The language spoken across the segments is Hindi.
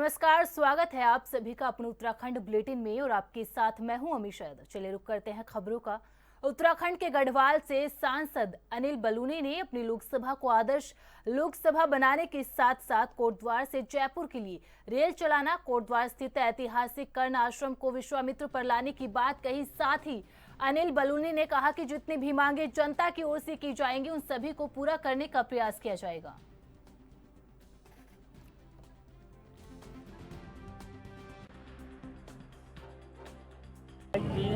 नमस्कार, स्वागत है आप सभी का अपने उत्तराखंड बुलेटिन में और आपके साथ मैं हूं अमीश यादव। चलिए रुक करते हैं खबरों का। उत्तराखंड के गढ़वाल से सांसद अनिल बलूनी ने अपनी लोकसभा को आदर्श लोकसभा बनाने के साथ साथ कोटद्वार से जयपुर के लिए रेल चलाना, कोटद्वार स्थित ऐतिहासिक कर्ण आश्रम को विश्वामित्र पर लाने की बात कही। साथ ही अनिल बलूनी ने कहा कि जितनी भी मांगे जनता की ओर से की जाएंगी उन सभी को पूरा करने का प्रयास किया जाएगा।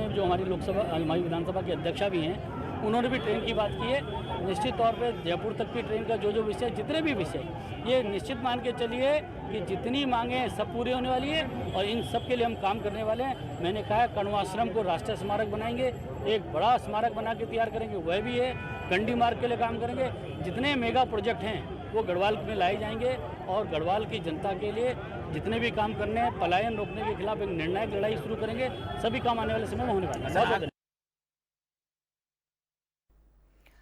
जो हमारी लोकसभा हमारी विधानसभा के अध्यक्षा भी हैं, उन्होंने भी ट्रेन की बात की है। निश्चित तौर पे जयपुर तक की ट्रेन का जो विषय, जितने भी विषय, ये निश्चित मान के चलिए कि जितनी मांगे सब पूरी होने वाली है और इन सब के लिए हम काम करने वाले हैं। मैंने कहा है कण्वाश्रम को राष्ट्रीय स्मारक बनाएंगे, एक बड़ा स्मारक बना के तैयार करेंगे, वह भी है। कंडी मार्ग के लिए काम करेंगे। जितने मेगा प्रोजेक्ट हैं वो गढ़वाल में लाए जाएंगे और गढ़वाल की जनता के लिए जितने भी काम करने हैं, पलायन रोकने के खिलाफ एक निर्णायक लड़ाई शुरू करेंगे। सभी काम आने वाले समय में होने वाले हैं।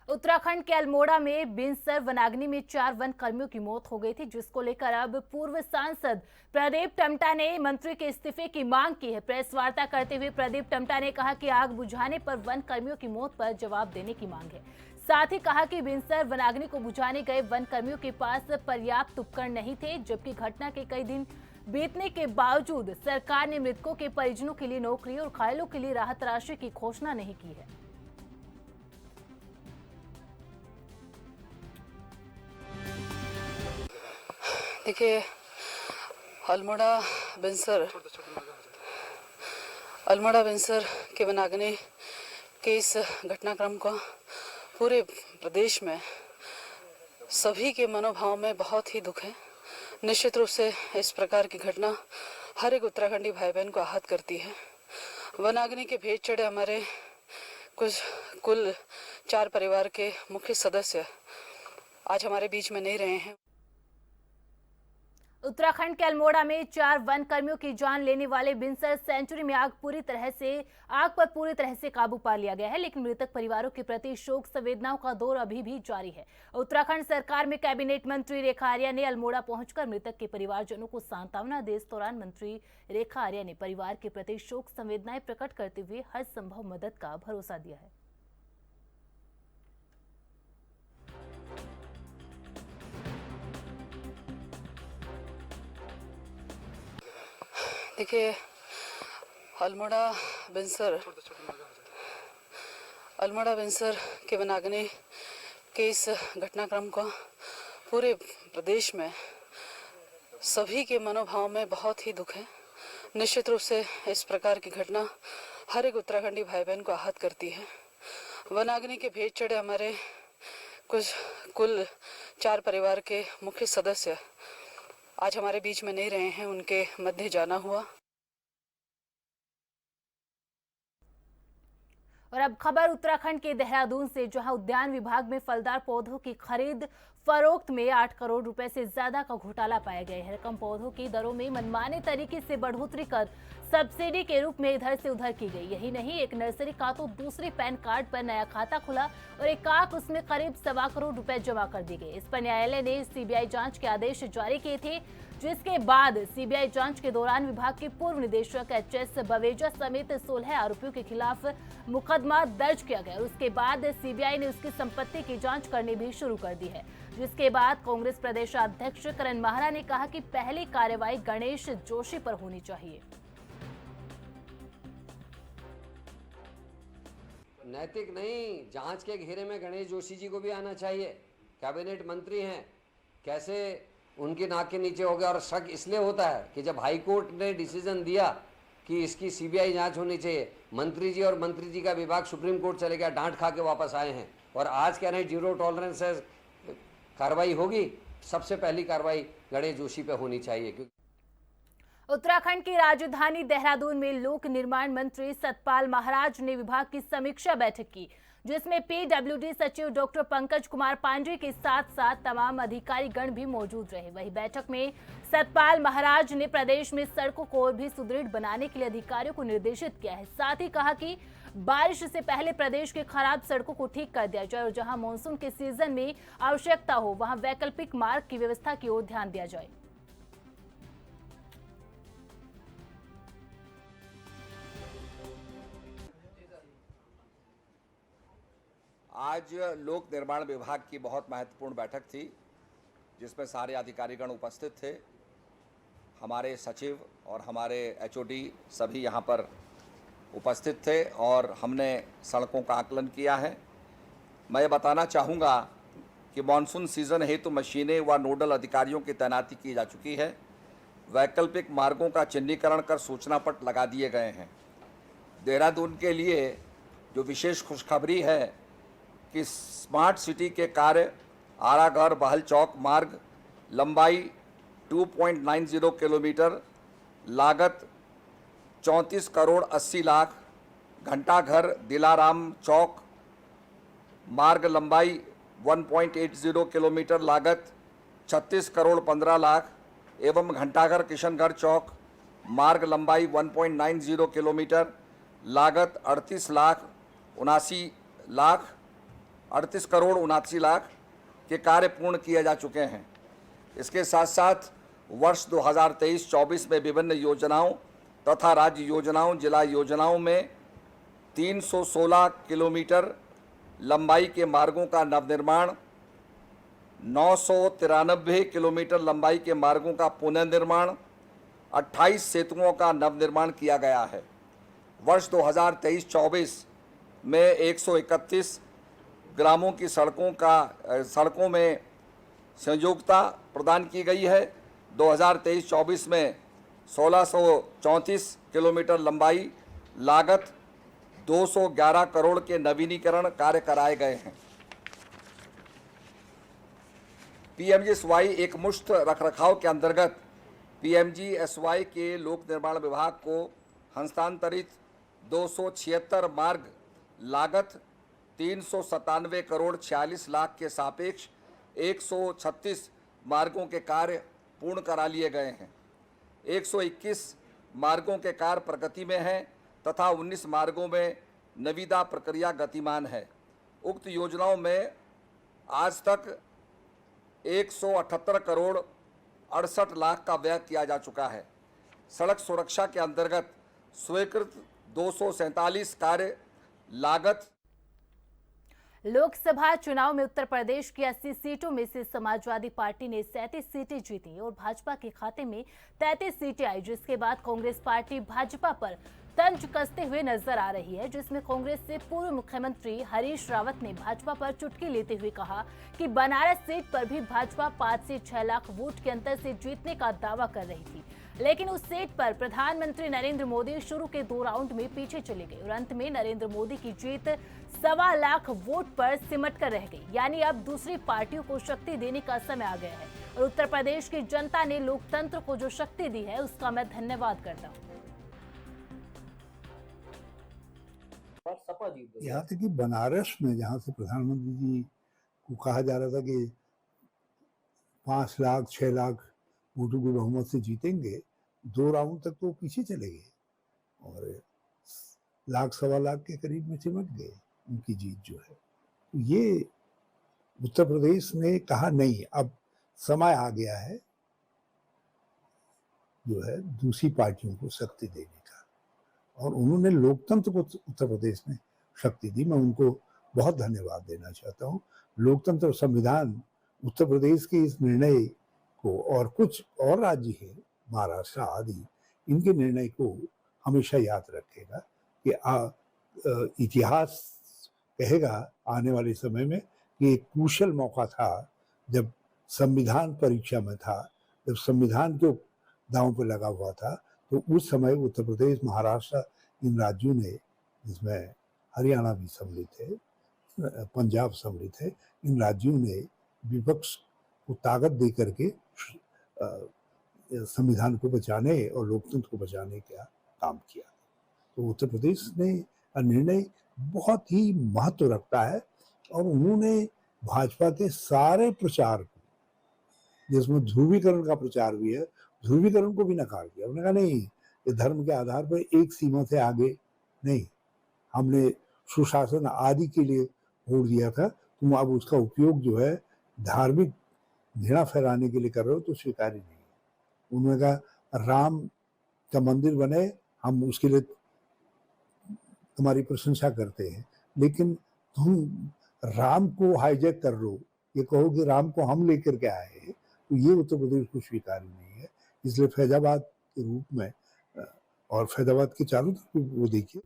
उत्तराखंड के अल्मोड़ा में बिनसर वनाग्नि में 4 वन कर्मियों की मौत हो गई थी, जिसको लेकर अब पूर्व सांसद प्रदीप टम्टा ने मंत्री के इस्तीफे की मांग की है। प्रेस वार्ता करते हुए प्रदीप टम्टा ने कहा कि आग बुझाने पर वन कर्मियों की मौत पर जवाब देने की मांग है। साथ ही कहा कि बिनसर वनाग्नि को बुझाने गए वन कर्मियों के पास पर्याप्त उपकरण नहीं थे, जबकि घटना के कई दिन बीतने के बावजूद सरकार ने मृतकों के परिजनों के लिए नौकरी और घायलों के लिए राहत राशि की घोषणा नहीं की है। देखिए, अल्मोड़ा बिनसर के वनाग्नि के इस घटनाक्रम का पूरे प्रदेश में सभी के मनोभाव में बहुत ही दुख है। निश्चित रूप से इस प्रकार की घटना हर एक उत्तराखंडी भाई बहन को आहत करती है। वनाग्नि के भेंट चढ़े हमारे कुल 4 परिवार के मुख्य सदस्य आज हमारे बीच में नहीं रहे हैं। उत्तराखंड के अल्मोड़ा में 4 वन कर्मियों की जान लेने वाले बिनसर सेंचुरी में आग पर पूरी तरह से काबू पा लिया गया है, लेकिन मृतक परिवारों के प्रति शोक संवेदनाओं का दौर अभी भी जारी है। उत्तराखंड सरकार में कैबिनेट मंत्री रेखा आर्या ने अल्मोड़ा पहुंचकर मृतक के परिवारजनों को सांत्वना दी। इस दौरान मंत्री रेखा आर्या ने परिवार के प्रति शोक संवेदनाएं प्रकट करते हुए हर संभव मदद का भरोसा दिया है। देखिए, अल्मोड़ा बिनसर के वनाग्नि के इस घटनाक्रम का पूरे प्रदेश में सभी के मनोभाव में बहुत ही दुख है। निश्चित रूप से इस प्रकार की घटना हर एक उत्तराखंडी भाई बहन को आहत करती है। वनाग्नि के भेंट चढ़े हमारे कुल 4 परिवार के मुख्य सदस्य आज हमारे बीच में नहीं रहे हैं, उनके मध्य जाना हुआ। और अब खबर उत्तराखंड के देहरादून से, जहां उद्यान विभाग में फलदार पौधों की खरीद फरोख्त में 8 करोड़ रुपए से ज्यादा का घोटाला पाया गया है। रकम पौधों की दरों में मनमाने तरीके से बढ़ोतरी कर सब्सिडी के रूप में इधर से उधर की गई। यही नहीं, एक नर्सरी का तो दूसरे पैन कार्ड पर नया खाता खुला और एकाएक उसमें करीब 1.25 करोड़ रुपए जमा कर दिए गए। इस पर न्यायालय ने सीबीआई जांच के आदेश जारी किए थे, जिसके बाद सीबीआई जांच के दौरान विभाग के पूर्व निदेशक एचएस बवेजा समेत 16 आरोपियों के खिलाफ मुकदमा दर्ज किया गया। उसके बाद सीबीआई ने उसकी संपत्ति की जांच करनी भी शुरू कर दी है, जिसके बाद कांग्रेस प्रदेशाध्यक्ष करण माहरा ने कहा कि पहली कार्रवाई गणेश जोशी पर होनी चाहिए। नैतिक नहीं, जांच के घेरे में गणेश जोशी जी को भी आना चाहिए। कैबिनेट मंत्री हैं, कैसे उनकी नाक के नीचे हो गया। और शक इसलिए होता है कि जब हाई कोर्ट ने डिसीजन दिया कि इसकी सीबीआई जांच होनी चाहिए, मंत्री जी और मंत्री जी का विभाग सुप्रीम कोर्ट चले गया, डांट खा के वापस आए हैं और आज कह रहे हैं 0 टॉलरेंस है, कार्रवाई होगी। सबसे पहली कार्रवाई गणेश जोशी पे होनी चाहिए। उत्तराखंड की राजधानी देहरादून में लोक निर्माण मंत्री सतपाल महाराज ने विभाग की समीक्षा बैठक की, जिसमें पीडब्ल्यूडी सचिव डॉक्टर पंकज कुमार पांडे के साथ साथ तमाम अधिकारी गण भी मौजूद रहे। वही बैठक में सतपाल महाराज ने प्रदेश में सड़कों को और भी सुदृढ़ बनाने के लिए अधिकारियों को निर्देशित किया है। साथ ही कहा कि बारिश से पहले प्रदेश के खराब सड़कों को ठीक कर दिया जाए और जहां मानसून के सीजन में आवश्यकता हो वहां वैकल्पिक मार्ग की व्यवस्था की ओर ध्यान दिया जाए। आज लोक निर्माण विभाग की बहुत महत्वपूर्ण बैठक थी जिसमें सारे अधिकारीगण उपस्थित थे। हमारे सचिव और हमारे एचओडी सभी यहाँ पर उपस्थित थे और हमने सड़कों का आकलन किया है। मैं ये बताना चाहूँगा कि मानसून सीज़न हेतु मशीनें व नोडल अधिकारियों की तैनाती की जा चुकी है। वैकल्पिक मार्गों का चिन्हीकरण कर सूचना पट लगा दिए गए हैं। देहरादून के लिए जो विशेष खुशखबरी है कि स्मार्ट सिटी के कार्य आरागढ़ बहल चौक मार्ग लंबाई 2.90 किलोमीटर, लागत 34 करोड़ 80 लाख, घंटाघर दिलाराम चौक मार्ग लंबाई 1.80 किलोमीटर, लागत 36 करोड़ 15 लाख एवं घंटाघर किशनगढ़ चौक मार्ग लंबाई 1.90 किलोमीटर, लागत 38 करोड़ 79 लाख के कार्य पूर्ण किए जा चुके हैं। इसके साथ साथ वर्ष 2023-24 में विभिन्न योजनाओं तथा राज्य योजनाओं, जिला योजनाओं में 316 किलोमीटर लंबाई के मार्गों का नवनिर्माण, 993 किलोमीटर लंबाई के मार्गों का पुनर्निर्माण, 28 सेतुओं का नवनिर्माण किया गया है। वर्ष 2023-24 में 131 ग्रामों की सड़कों में संयोजकता प्रदान की गई है। 2023-24 में 1634 किलोमीटर लंबाई, लागत 211 करोड़ के नवीनीकरण कार्य कराए गए हैं। पीएमजीएसवाई एक मुश्त रखरखाव के अंतर्गत पीएमजीएसवाई के लोक निर्माण विभाग को हस्तांतरित 276 मार्ग लागत 397 करोड़ 46 लाख के सापेक्ष 136 मार्गों के कार्य पूर्ण करा लिए गए हैं। 121 मार्गों के कार्य प्रगति में हैं तथा 19 मार्गों में निविदा प्रक्रिया गतिमान है। उक्त योजनाओं में आज तक 178 करोड़ 68 लाख का व्यय किया जा चुका है। सड़क सुरक्षा के अंतर्गत स्वीकृत 247 कार्य लागत। लोकसभा चुनाव में उत्तर प्रदेश की 80 सीटों में से समाजवादी पार्टी ने 37 सीटें जीती और भाजपा के खाते में 33 सीटें आई, जिसके बाद कांग्रेस पार्टी भाजपा पर तंज कसते हुए नजर आ रही है, जिसमें कांग्रेस से पूर्व मुख्यमंत्री हरीश रावत ने भाजपा पर चुटकी लेते हुए कहा कि बनारस सीट पर भी भाजपा 5 से 6 लाख वोट के अंतर से जीतने का दावा कर रही थी, लेकिन उस सीट पर प्रधानमंत्री नरेंद्र मोदी शुरू के 2 राउंड में पीछे चले गए और अंत में नरेंद्र मोदी की जीत 1.25 लाख वोट पर सिमट कर रह गई। यानी अब दूसरी पार्टियों को शक्ति देने का समय आ गया है और उत्तर प्रदेश की जनता ने लोकतंत्र को जो शक्ति दी है उसका मैं धन्यवाद करता हूँ। यहाँ तक कि बनारस में जहाँ से प्रधानमंत्री जी को कहा जा रहा था कि 5 लाख 6 लाख वोटों के बहुमत से जीतेंगे, 2 राउंड तक तो पीछे चले गए और 1 लाख 1.25 लाख के करीब में सिमट गए उनकी जीत जो है। तो ये उत्तर प्रदेश ने कहा नहीं, अब समय आ गया है जो है दूसरी पार्टियों को शक्ति देने का, और उन्होंने लोकतंत्र को उत्तर प्रदेश में शक्ति दी। मैं उनको बहुत धन्यवाद देना चाहता हूँ। लोकतंत्र और संविधान उत्तर प्रदेश के इस निर्णय को, और कुछ और राज्य है महाराष्ट्र आदि, इनके निर्णय को हमेशा याद रखेगा कि इतिहास कहेगा आने वाले समय में कि एक कुशल मौका था जब संविधान परीक्षा में था, जब संविधान के दांव पर लगा हुआ था, तो उस समय उत्तर प्रदेश, महाराष्ट्र, इन राज्यों ने, जिसमें हरियाणा भी सम्मिलित है, पंजाब सम्मिलित है, इन राज्यों ने विपक्ष को ताकत दे करके संविधान को बचाने और लोकतंत्र को बचाने का काम किया। तो उत्तर प्रदेश ने निर्णय बहुत ही महत्व रखता है और उन्होंने भाजपा के सारे प्रचार को, जिसमें ध्रुवीकरण का प्रचार भी है, ध्रुवीकरण को भी नकार दिया। उन्होंने कहा नहीं, ये धर्म के आधार पर एक सीमा से आगे नहीं, हमने सुशासन आदि के लिए वोट दिया था, तुम अब उसका उपयोग जो है धार्मिक घृणा फैलाने के लिए कर रहे हो तो स्वीकार्य नहीं है। उन्होंने कहा राम का मंदिर बने, हम उसके लिए तुम्हारी प्रशंसा करते हैं, लेकिन तुम राम को हाईजैक कर लो, ये कहो कि राम को हम लेकर के आए, तो ये उत्तर प्रदेश को स्वीकार्य नहीं है। इसलिए फैजाबाद के रूप में और फैजाबाद के चारों तरफ वो देखिए।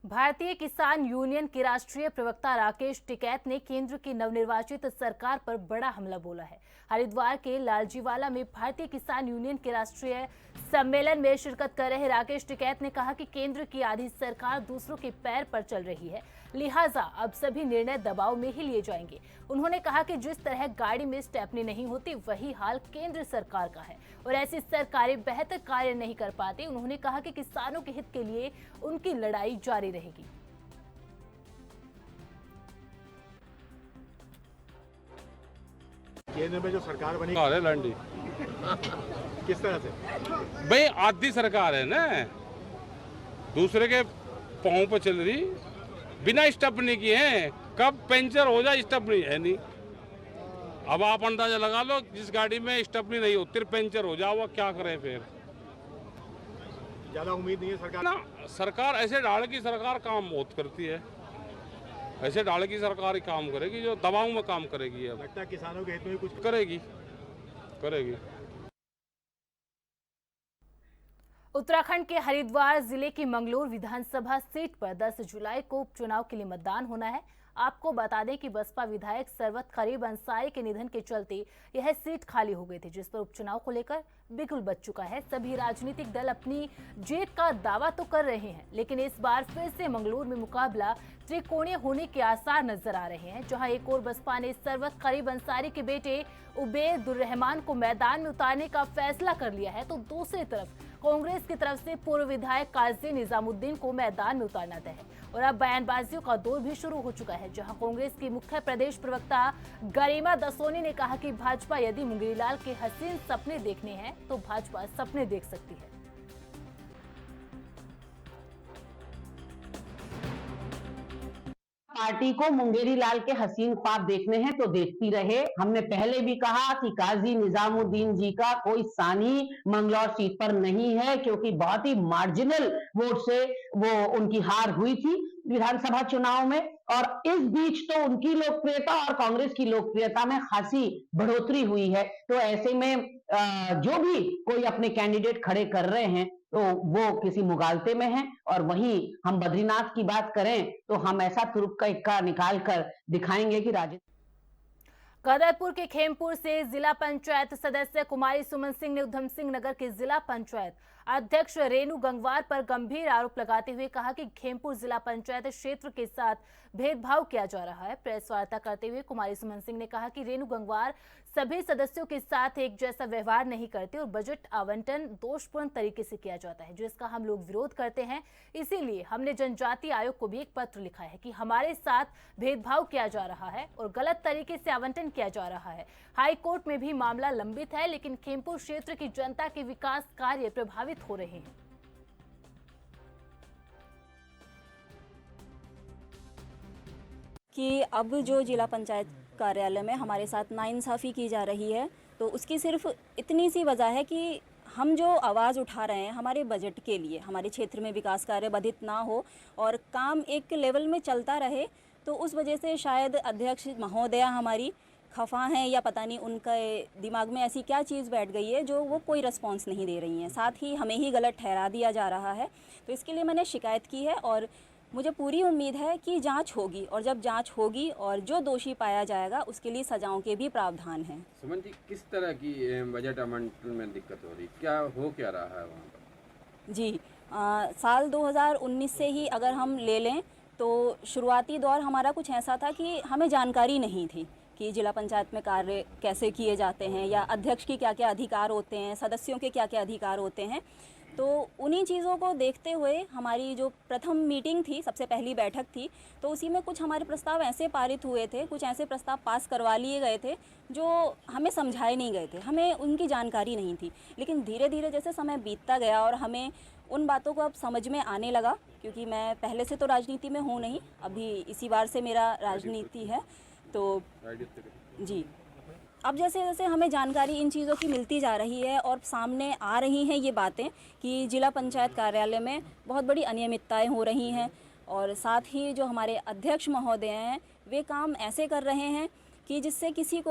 भारतीय किसान यूनियन के राष्ट्रीय प्रवक्ता राकेश टिकैत ने केंद्र की नवनिर्वाचित सरकार पर बड़ा हमला बोला है। हरिद्वार के लालजीवाला में भारतीय किसान यूनियन के राष्ट्रीय सम्मेलन में शिरकत कर रहे राकेश टिकैत ने कहा कि केंद्र की आधी सरकार दूसरों के पैर पर चल रही है, लिहाजा अब सभी निर्णय दबाव में ही लिए जाएंगे। उन्होंने कहा कि जिस तरह गाड़ी में स्टेपनी नहीं होती, वही हाल केंद्र सरकार का है और ऐसी सरकारें बेहतर कार्य नहीं कर पाती। उन्होंने कहा कि किसानों के हित के लिए उनकी लड़ाई जारी रहेगी। केंद्र में जो सरकार बनी है लंडी किस तरह से? भाई आधी सरकार है ना, दूसरे के पाँव पे चल रही, बिना स्टपनी की है। कब पंचर हो जाए स्टपनी है नहीं। अब आप अंदाजा लगा लो, जिस गाड़ी में स्टपनी नहीं होती पंचर हो जाओ, क्या करें फिर? ज्यादा उम्मीद नहीं है सरकार ना। सरकार ऐसे डाल की सरकार काम बहुत करती है, ऐसे डाल की सरकार ही काम करेगी जो दबाव में काम करेगी। अब लगता है किसानों के हित में कुछ करेगी। उत्तराखंड के हरिद्वार जिले की मंगलोर विधानसभा सीट पर 10 जुलाई को उपचुनाव के लिए मतदान होना है। आपको बता दें कि बसपा विधायक सरवत खरीब अंसारी के निधन के चलते यह सीट खाली हो गई थी, जिस पर उपचुनाव को लेकर बिगुल बच चुका है। सभी राजनीतिक दल अपनी जीत का दावा तो कर रहे हैं, लेकिन इस बार फिर से मंगलोर में मुकाबला त्रिकोणीय होने के आसार नजर आ रहे हैं। जहां एक ओर बसपा ने सरवत खरीब अंसारी के बेटे उबैदुर्रहमान को मैदान में उतारने का फैसला कर लिया है, तो दूसरी तरफ कांग्रेस की तरफ से पूर्व विधायक काजी निजामुद्दीन को मैदान में उतारना तय है। और अब बयानबाजियों का दौर भी शुरू हो चुका है, जहां कांग्रेस की मुख्य प्रदेश प्रवक्ता गरिमा दसोनी ने कहा कि भाजपा यदि मुंगेरीलाल के हसीन सपने देखने हैं तो भाजपा सपने देख सकती है। पार्टी को मुंगेरीलाल के हसीन ख्वाब देखने हैं तो देखती रहे। हमने पहले भी कहा कि काजी निजामुद्दीन जी का कोई सानी मंगलौर सीट पर नहीं है, क्योंकि बहुत ही मार्जिनल वोट से वो उनकी हार हुई थी विधानसभा चुनाव में। और इस बीच तो उनकी लोकप्रियता और कांग्रेस की लोकप्रियता में खासी बढ़ोतरी हुई है। तो ऐसे में जो भी कोई अपने कैंडिडेट खड़े कर रहे हैं तो वो किसी मुगालते में हैं। और वहीं हम बद्रीनाथ की बात करें तो हम ऐसा तुरुप का इक्का निकाल कर दिखाएंगे कि कदरपुर के खेमपुर से जिला पंचायत सदस्य कुमारी सुमन सिंह ने उधम सिंह नगर के जिला पंचायत अध्यक्ष रेणु गंगवार पर गंभीर आरोप लगाते हुए कहा कि खेमपुर जिला पंचायत क्षेत्र के साथ भेदभाव किया जा रहा है। प्रेस वार्ता करते हुए कुमारी सुमन सिंह ने कहा कि रेणु गंगवार सभी सदस्यों के साथ एक जैसा व्यवहार नहीं करते और बजट आवंटन दोषपूर्ण तरीके से किया जाता है, जिसका हम लोग विरोध करते हैं। इसीलिए हमने जनजाति आयोग को भी एक पत्र लिखा है कि हमारे साथ भेदभाव किया जा रहा है और गलत तरीके से आवंटन किया जा रहा है। हाई कोर्ट में भी मामला लंबित है, लेकिन खेमपुर क्षेत्र की जनता के विकास कार्य प्रभावित हो रहे हैं। कि अब जो जिला पंचायत कार्यालय में हमारे साथ नाइंसाफ़ी की जा रही है, तो उसकी सिर्फ इतनी सी वजह है कि हम जो आवाज़ उठा रहे हैं हमारे बजट के लिए, हमारे क्षेत्र में विकास कार्य बाधित ना हो और काम एक लेवल में चलता रहे, तो उस वजह से शायद अध्यक्ष महोदया हमारी खफा हैं या पता नहीं उनके दिमाग में ऐसी क्या चीज़ बैठ गई है जो वो कोई रिस्पॉन्स नहीं दे रही हैं। साथ ही हमें ही गलत ठहरा दिया जा रहा है, तो इसके लिए मैंने शिकायत की है और मुझे पूरी उम्मीद है कि जांच होगी और जब जांच होगी और जो दोषी पाया जाएगा उसके लिए सजाओं के भी प्रावधान हैं। सुमन जी, किस तरह की बजट आवंटन में दिक्कत हो रही, क्या रहा है वहाँ पर? जी, साल 2019 से ही अगर हम ले लें तो शुरुआती दौर हमारा कुछ ऐसा था कि हमें जानकारी नहीं थी कि जिला पंचायत में कार्य कैसे किए जाते हैं या अध्यक्ष की क्या क्या अधिकार होते हैं, सदस्यों के क्या क्या अधिकार होते हैं। तो उन्हीं चीज़ों को देखते हुए हमारी जो प्रथम मीटिंग थी, सबसे पहली बैठक थी, तो उसी में कुछ हमारे प्रस्ताव ऐसे पारित हुए थे, कुछ ऐसे प्रस्ताव पास करवा लिए गए थे जो हमें समझाए नहीं गए थे, हमें उनकी जानकारी नहीं थी। लेकिन धीरे धीरे जैसे समय बीतता गया और हमें उन बातों को अब समझ में आने लगा, क्योंकि मैं पहले से तो राजनीति में हूँ नहीं, अभी इसी बार से मेरा राजनीति है, तो जी अब जैसे जैसे हमें जानकारी इन चीज़ों की मिलती जा रही है और सामने आ रही हैं ये बातें कि जिला पंचायत कार्यालय में बहुत बड़ी अनियमितताएं हो रही हैं और साथ ही जो हमारे अध्यक्ष महोदय हैं वे काम ऐसे कर रहे हैं कि जिससे किसी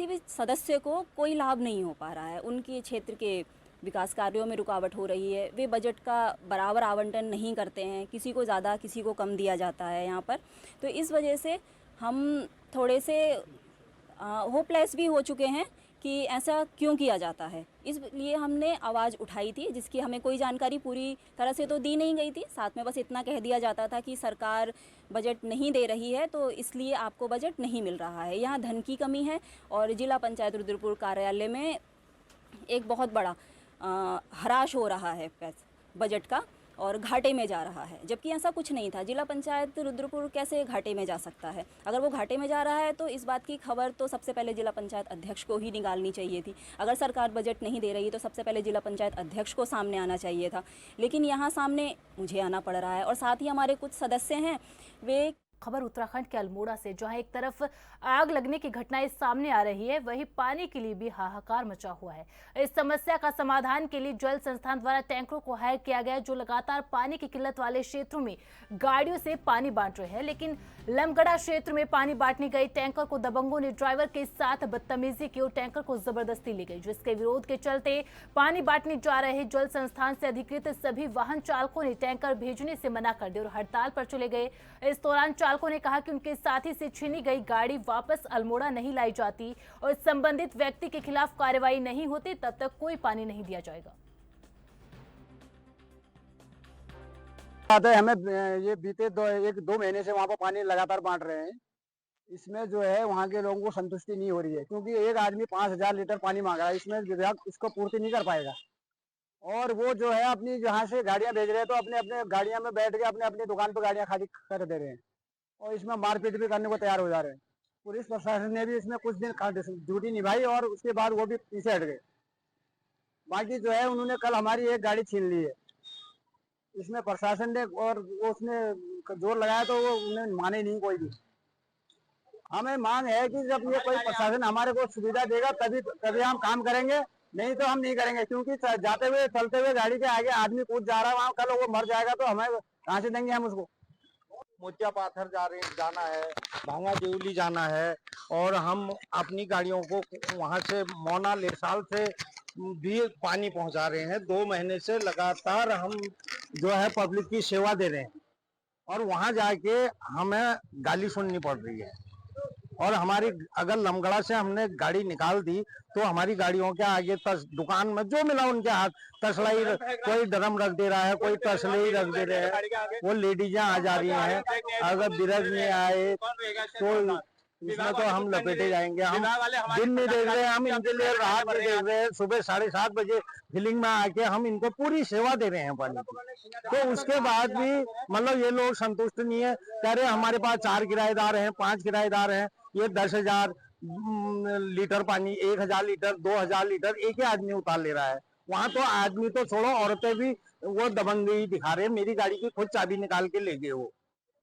भी सदस्य को कोई लाभ नहीं हो पा रहा है। उनके क्षेत्र के विकास कार्यों में रुकावट हो रही है। वे बजट का बराबर आवंटन नहीं करते हैं, किसी को ज़्यादा किसी को कम दिया जाता है यहाँ पर। तो इस वजह से हम थोड़े से होपलेस भी हो चुके हैं कि ऐसा क्यों किया जाता है। इसलिए हमने आवाज़ उठाई थी, जिसकी हमें कोई जानकारी पूरी तरह से तो दी नहीं गई थी। साथ में बस इतना कह दिया जाता था कि सरकार बजट नहीं दे रही है तो इसलिए आपको बजट नहीं मिल रहा है। यहाँ धन की कमी है और जिला पंचायत रुद्रपुर कार्यालय में एक बहुत बड़ा हराश हो रहा है बजट का और घाटे में जा रहा है, जबकि ऐसा कुछ नहीं था। जिला पंचायत रुद्रपुर कैसे घाटे में जा सकता है? अगर वो घाटे में जा रहा है तो इस बात की खबर तो सबसे पहले जिला पंचायत अध्यक्ष को ही निकालनी चाहिए थी। अगर सरकार बजट नहीं दे रही तो सबसे पहले जिला पंचायत अध्यक्ष को सामने आना चाहिए था, लेकिन यहाँ सामने मुझे आना पड़ रहा है। और साथ ही हमारे कुछ सदस्य हैं, वे खबर उत्तराखंड के अल्मोड़ा से, जहां एक तरफ आग लगने की घटनाएं सामने आ रही है, वहीं पानी के लिए भी हाहाकार मचा हुआ है। इस समस्या का समाधान के लिए जल संस्थान द्वारा टैंकरों को हायर किया गया, जो लगातार पानी की किल्लत वाले क्षेत्रों में गाड़ियों से पानी बांट रहे हैं। लेकिन लमगड़ा क्षेत्र में पानी बांटने गई टैंकर को दबंगों ने ड्राइवर के साथ बदतमीजी की और टैंकर को जबरदस्ती ली गई, जिसके विरोध के चलते पानी बांटने जा रहे जल संस्थान से अधिकृत सभी वाहन चालकों ने टैंकर भेजने से मना कर दिया और हड़ताल पर चले गए। इस दौरान चालकों ने कहा कि उनके साथी से छीनी गई गाड़ी वापस अल्मोड़ा नहीं लाई जाती और संबंधित व्यक्ति के खिलाफ कार्रवाई नहीं होती तब तक कोई पानी नहीं दिया जाएगा। हमें ये बीते 1-2 महीने से वहाँ पर पानी लगातार बांट रहे हैं। इसमें जो है वहाँ के लोगों को संतुष्टि नहीं हो रही है, क्योंकि एक आदमी 5000 लीटर पानी मांग रहा है, इसमें विभाग उसको पूर्ति नहीं कर पाएगा। और वो जो है अपनी जहाँ से गाड़ियाँ भेज रहे हैं तो अपने अपने गाड़ियाँ में बैठ के अपने अपनी दुकान पर गाड़ियाँ खाली कर दे रहे हैं और इसमें मारपीट भी करने को तैयार हो जा रहे हैं। पुलिस प्रशासन ने भी इसमें कुछ दिन ड्यूटी निभाई और उसके बाद वो भी पीछे हट गए। बाकी जो है उन्होंने कल हमारी एक गाड़ी छीन ली है। इसमें प्रशासन ने और उसने जोर लगाया तो वो उन्हें माने नहीं कोई भी। हमें मांग है कि जब ये कोई प्रशासन हमारे को सुविधा देगा तभी हम काम करेंगे, नहीं तो हम नहीं करेंगे। क्योंकि जाते हुए चलते हुए गाड़ी के आगे आदमी कूद जा रहा है, वहाँ कल वो मर जाएगा तो हमें कहाँ से देंगे हम उसको। मोचा पाथर जाना है, भांगा देवली जाना है और हम अपनी गाड़ियों को वहां से मोना लेसाल से भी पानी पहुंचा रहे हैं। 2 महीने से लगातार हम जो है पब्लिक की सेवा दे रहे हैं और वहां जाके हमें गाली सुननी पड़ रही है। और हमारी अगर लमगड़ा से हमने गाड़ी निकाल दी तो हमारी गाड़ियों के आगे दुकान में जो मिला उनके हाथ तसलाई, कोई ड्रम रख दे रहा है, कोई तसलाई रख दे रहे हैं। वो लेडीजें आ जा रही हैं, अगर बिरज में आए तो इसमें तो हम लपेटे जाएंगे। हम दिन नहीं देख रहे हैं, हम इनके लिए रात नहीं देख रहे हैं। सुबह 7:30 बजे फिलिंग में आके हम इनको पूरी सेवा दे रहे हैं पानी की। तो उसके बाद भी मतलब ये लोग संतुष्ट नहीं है, कह रहे हमारे पास 4 किराएदार हैं, 5 किराएदार हैं, ये 10,000 लीटर पानी, 1,000 लीटर, 2,000 लीटर एक ही आदमी उतार ले रहा है। वहाँ तो आदमी तो छोड़ो, औरतें भी वो दबंगई दिखा रहे हैं। मेरी गाड़ी की खुद चाबी निकाल के ले गए वो।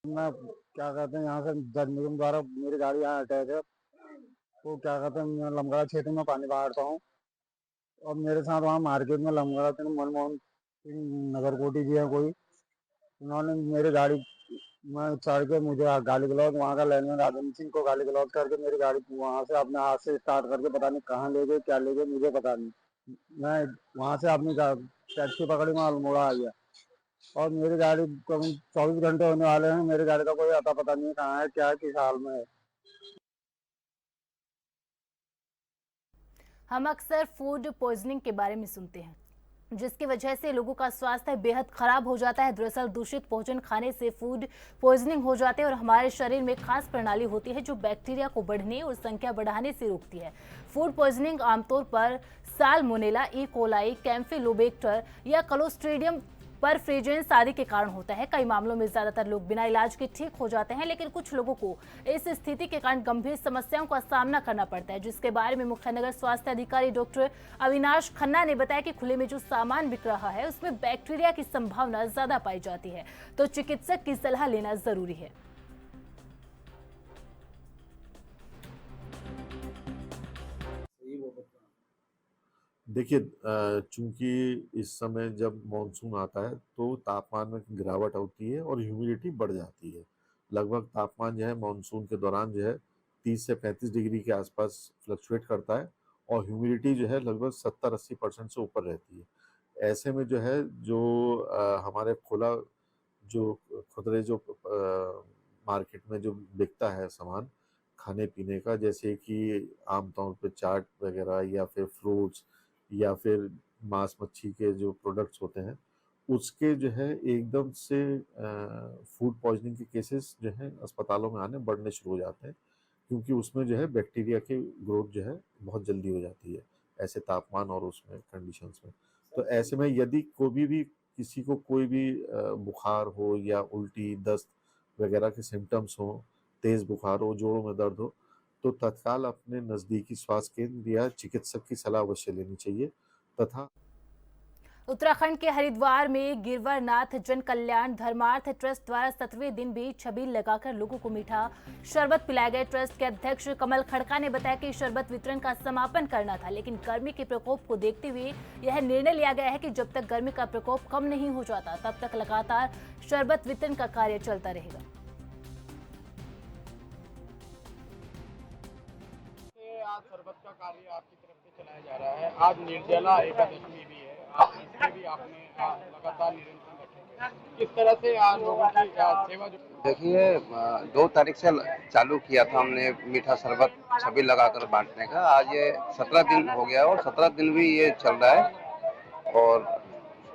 मैं क्या कहते हैं यहाँ से जल निगम द्वारा मेरी गाड़ी यहाँ अटैच है, तो क्या कहते हैं मैं लमगड़ा क्षेत्र में पानी बांटता हूँ और मेरे साथ वहाँ मार्केट में लमगड़ा मनमोहन नगर कोटी जी है कोई, उन्होंने मेरी गाड़ी में चढ़ के मुझे गाली गलौज, वहाँ का लैंडमैन राजेंद्र सिंह को गाली गलौज करके मेरी गाड़ी वहाँ से अपने हाथ से स्टार्ट करके पता नहीं कहाँ ले गए, क्या ले गए, मुझे पता नहीं। मैं वहाँ से अपनी टैक्सी पकड़ी, मैं अल्मोड़ा आ गया और मेरी गाड़ी कभी 24 घंटे होने वाले हैं, मेरी गाड़ी का कोई अता पता नहीं कहाँ है, क्या है, किस हाल में है। हम अक्सर फूड पॉइजनिंग के बारे में सुनते हैं, जिसकी वजह से लोगों का स्वास्थ्य बेहद खराब हो जाता है। दरअसल दूषित भोजन खाने से फूड पॉइजनिंग हो जाते हैं और हमारे शरीर में खास प्रणाली होती है जो बैक्टीरिया को बढ़ने और संख्या बढ़ाने से रोकती है। फूड पॉइजनिंग आमतौर पर साल्मोनेला, ई कोलाई, कैम्फिलोबैक्टर या क्लोस्ट्रीडियम परफ्रेजेंस आदि के कारण होता है। कई मामलों में ज्यादातर लोग बिना इलाज के ठीक हो जाते हैं, लेकिन कुछ लोगों को इस स्थिति के कारण गंभीर समस्याओं का सामना करना पड़ता है, जिसके बारे में मुख्य नगर स्वास्थ्य अधिकारी डॉक्टर अविनाश खन्ना ने बताया कि खुले में जो सामान बिक रहा है उसमें बैक्टीरिया की संभावना ज्यादा पाई जाती है, तो चिकित्सक की सलाह लेना जरूरी है। देखिए, चूंकि इस समय जब मॉनसून आता है तो तापमान में गिरावट होती है और ह्यूमिडिटी बढ़ जाती है लगभग तापमान जो है मानसून के दौरान जो है 30 से 35 डिग्री के आसपास फ्लक्चुएट करता है और ह्यूमिडिटी जो है लगभग 70-80% से ऊपर रहती है। ऐसे में जो है जो हमारे खुला जो खुदरे जो मार्केट में जो बिकता है सामान खाने पीने का, जैसे कि आमतौर पे चाट वगैरह या फिर फ्रूट्स या फिर मांस मच्छी के जो प्रोडक्ट्स होते हैं, उसके जो है एकदम से फूड पॉइजनिंग के केसेस जो है अस्पतालों में आने बढ़ने शुरू हो जाते हैं, क्योंकि उसमें जो है बैक्टीरिया की ग्रोथ जो है बहुत जल्दी हो जाती है ऐसे तापमान और उसमें कंडीशंस में। तो ऐसे में यदि किसी को कोई भी बुखार हो या उल्टी दस्त वगैरह के सिम्टम्स हो, तेज बुखार हो, जोड़ों में दर्द हो, तो तत्काल अपने नज़दीकी स्वास्थ्य केंद्र या चिकित्सक की सलाह अवश्य लेनी चाहिए। तथा उत्तराखंड के हरिद्वार में गिरवरनाथ जन कल्याण धर्मार्थ ट्रस्ट द्वारा 7वें दिन भी छबील लगाकर लोगों को मीठा शरबत पिलाया गया। ट्रस्ट के अध्यक्ष कमल खड़का ने बताया कि शरबत वितरण का समापन करना था, लेकिन गर्मी के प्रकोप को देखते हुए यह निर्णय लिया गया है कि जब तक गर्मी का प्रकोप कम नहीं हो जाता तब तक लगातार शरबत वितरण का कार्य चलता रहेगा। आज शरबत का कार्य आपकी तरफ से चलाया जा रहा है। आज निर्जला एकादशी भी है, इसमें भी आपने लगातार निरंतर रखेंगे। किस तरह से आज लोगों की सेवा जो देखिए 2 तारीख से चालू किया था हमने मीठा शरबत छबील लगाकर बांटने का। आज ये 17 दिन हो गया और 17 दिन भी ये चल रहा है और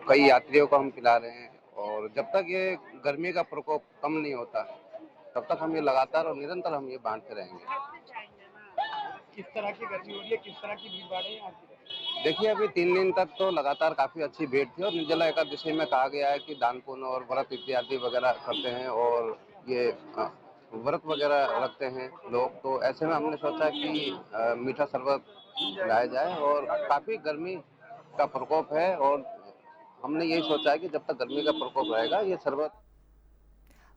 कई यात्रियों को हम पिला रहे हैं। और जब तक ये गर्मी का प्रकोप कम नहीं होता तब तक हम ये लगातार और निरंतर हम ये बांटते रहेंगे। किस तरह की गर्मी हो रही है, किस तरह की भीड़ भाड़ है यहाँ की? देखिए अभी 3 दिन तक तो लगातार काफी अच्छी भीड़ थी और निर्जला एकादशी में कहा गया है कि दान पुण्य और व्रत इत्यादि वगैरह करते हैं और ये व्रत वगैरह रखते हैं लोग। तो ऐसे में हमने सोचा कि मीठा शरबत लाया जाए और काफी गर्मी का प्रकोप है और हमने यही सोचा है कि जब तक गर्मी का प्रकोप रहेगा ये शरबत।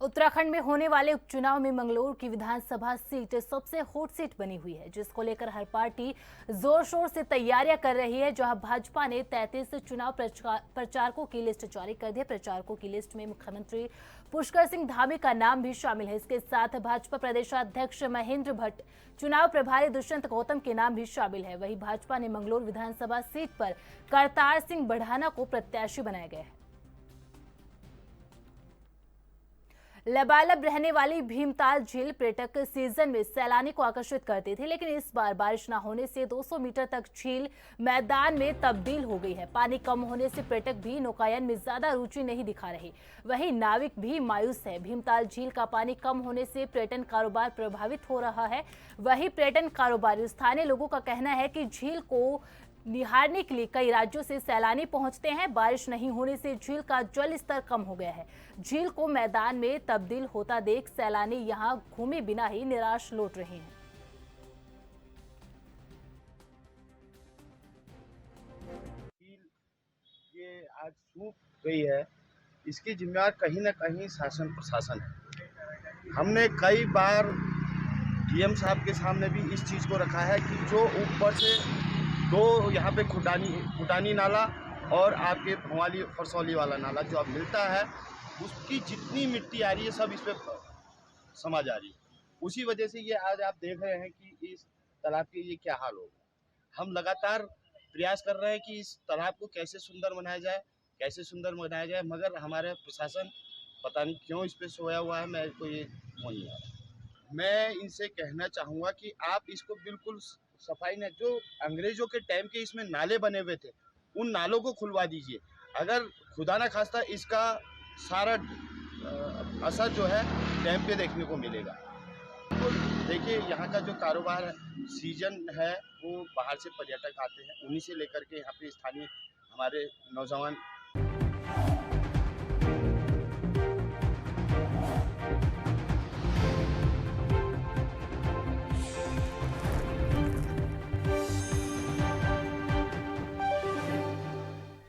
उत्तराखंड में होने वाले उपचुनाव में मंगलौर की विधानसभा सीट सबसे हॉट सीट बनी हुई है, जिसको लेकर हर पार्टी जोर शोर से तैयारियां कर रही है। जहां भाजपा ने 33 चुनाव प्रचारकों की लिस्ट जारी कर दी है। प्रचारकों की लिस्ट में मुख्यमंत्री पुष्कर सिंह धामी का नाम भी शामिल है। इसके साथ भाजपा प्रदेशाध्यक्ष महेंद्र भट्ट, चुनाव प्रभारी दुष्यंत गौतम के नाम भी शामिल है। वहीं भाजपा ने मंगलौर विधानसभा सीट पर करतार सिंह बढ़ाना को प्रत्याशी बनाया गया है। लबालब रहने वाली भीमताल झील पर्यटक सीजन में सैलानी को आकर्षित करती थी, लेकिन इस बार बारिश न होने से 200 मीटर तक झील मैदान में तब्दील हो गई है। पानी कम होने से पर्यटक भी नौकायन में ज्यादा रुचि नहीं दिखा रहे, वहीं नाविक भी मायूस है। भीमताल झील का पानी कम होने से पर्यटन कारोबार प्रभावित हो रहा है। वहीं पर्यटन कारोबारी स्थानीय लोगों का कहना है कि झील को निहारने के लिए कई राज्यों से सैलानी पहुंचते हैं। बारिश नहीं होने से झील का जल स्तर कम हो गया है। झील को मैदान में तब्दील होता देख सैलानी यहां घूमे बिना ही निराश लौट रहे हैं। ये आज सूख गई है, इसकी जिम्मेदार कहीं ना कहीं शासन प्रशासन है। हमने कई बार डीएम साहब के सामने भी इस चीज़ को रखा है कि जो ऊपर से दो यहाँ पे खुटानी नाला और आपके भवाली फरसौली वाला नाला जो अब मिलता है, उसकी जितनी मिट्टी आ रही है सब इस पे समा जा रही है। उसी वजह से ये आज आप देख रहे हैं कि इस तालाब के ये क्या हाल होगा। हम लगातार प्रयास कर रहे हैं कि इस तालाब को कैसे सुंदर बनाया जाए, मगर हमारे प्रशासन पता नहीं क्यों इस पे सोया हुआ है। मेरे को ये समझ नहीं आ रहा। मैं इनसे कहना चाहूँगा कि आप इसको बिल्कुल सफाई ने जो अंग्रेजों के टाइम के इसमें नाले बने हुए थे उन नालों को खुलवा दीजिए। अगर खुदा ना खास्ता इसका सारा असर जो है डैम पे देखने को मिलेगा। तो देखिए यहाँ का जो कारोबार है, सीजन है वो बाहर से पर्यटक आते हैं, उन्हीं से लेकर के यहाँ पे स्थानीय हमारे नौजवान